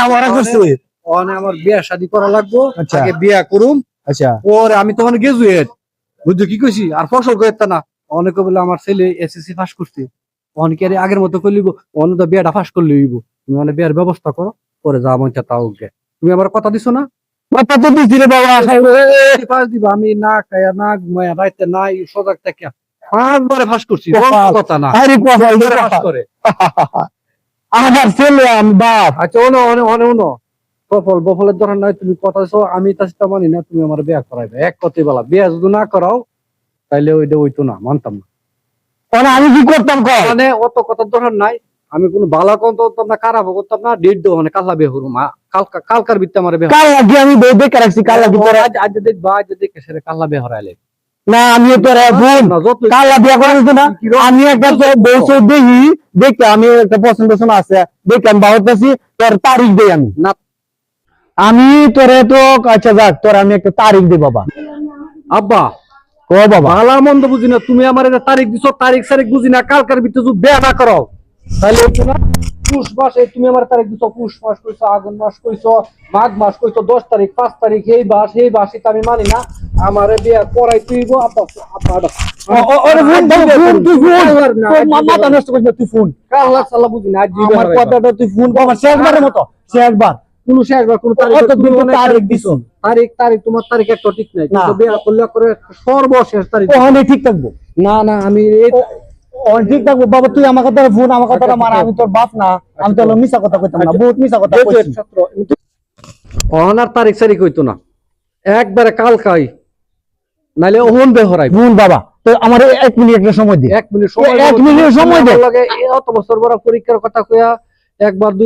আমারা করছে আমার বিয়া শাদী করা লাগবো, আচ্ছা। আগে বিয়া করুম, আচ্ছা পরে আমি তখন গ্রাজুয়েট, বুঝছো কি কইছি, আর ফসল করতে না। অনেকে বলে আমার ছেলে এসএসসি পাস করছে, অনেকে আগের মতো করলিব, অন্য তো বিয়াটা পাস করলে হইব। তুমি মানে বিয়ার ব্যবস্থা করো, পরে যা মন চায় তাও গে। তুমি আমার কথা দিছো না, কথা তো দিছি রে বাবা পাস দিবা। আমি না খায়া না ঘুমায়া রাইতে নাই সজাগ থেকে 5 বারে ফাঁস করছি, কপাল। কথা না আরে কপাল রে ফাঁস কপাল। করে। আমার ছেলে আমি বাপ আচ্ছা ওনো ওনো ওনো ওনো সফল বফলের দরকার নাই, তুমি কথা দিছো, আমি তা সেটা মানি না। তুমি আমার বিয়া করাইবে, এক কথাই বলা। বিয়া যদি না করাও তাইলে ওইটা হইতো না, মানতাম না। মানে আমি কি করতাম কর মানে অত কথার দরকার নাই। আমি কোনো বালা করতাম না, খারাপ করতাম না। ডেট দেবো মানে কাল্লা বিয়ে করবো, কালকার বিত্তে আমার বিয়ে। কাল লাগি আমি বই দেখে রাখছি কাল লাগি পরে আজ দেখবা, আজ দেখে সেরে কাল্লা বিয়ে হরাইলে না আমি তোর বোন না, যত কাল বিয়া করে দিত না। আমি একটা বউ দেখি দেখে আমি একটা পছন্দ আছে দেখে আমি বাড়তেছি তোর তারিখ দেই আমি না। আমি তোরে তো আচ্ছা যাক তোর আমি একটা তারিখ দিই বাবা। আব্বা ও বাবা ভালা মন্দ বুঝি না, তুমি আমার একটা তারিখ দিছো, তারিখ সারিখ বুঝি না। কালকার ভিতরে যদি বিয়া না করো তাহলে হইতো না। পুষ মাসে তুমি আমার তারিখ দিছো, পুষ মাস কইছো, আগুন মাস কইছো, মাঘ মাস কইছো, 10 তারিখ 5 তারিখ, এই বাস এটা আমি মানি না। আমার বিয়া করাই তুইব। আব্বা মাথা নষ্ট করিস না তুই ফোন কাল্লা সাল্লা বুঝি না। আজ আমার কথাটা তুই ফোন বাবা শেষবারের মতো শেষবার কোন শেষবার কোন তারিখ কত দিন তারিখ দিছো তারিখ তোমার তারিখ একটা ঠিক নাই। তুমি তো বিয়া করলে করে সর্বশেষ তারিখ। ওখানে ঠিক থাকবো না না আমি ঠিক থাকবো বাবা। তুই আমার কথা ফোন আমার কথাটা মানা। আমি তোর বাপ না, আমি তোর মিশা কথা কইতাম না, বহুত মিশা কথা কইছি। অনার তারিখ সারিখ হইতো না, একবারে কালকাই নাইলে ওহন বেহরাই। ফোন বাবা তো আমার 1 মিনিট একটা সময় দে। 1 মিনিট সময়, 1 মিনিট সময় দে। লাগে এত বছর বড় পরীক্ষার কথা কইয়া একবার দুই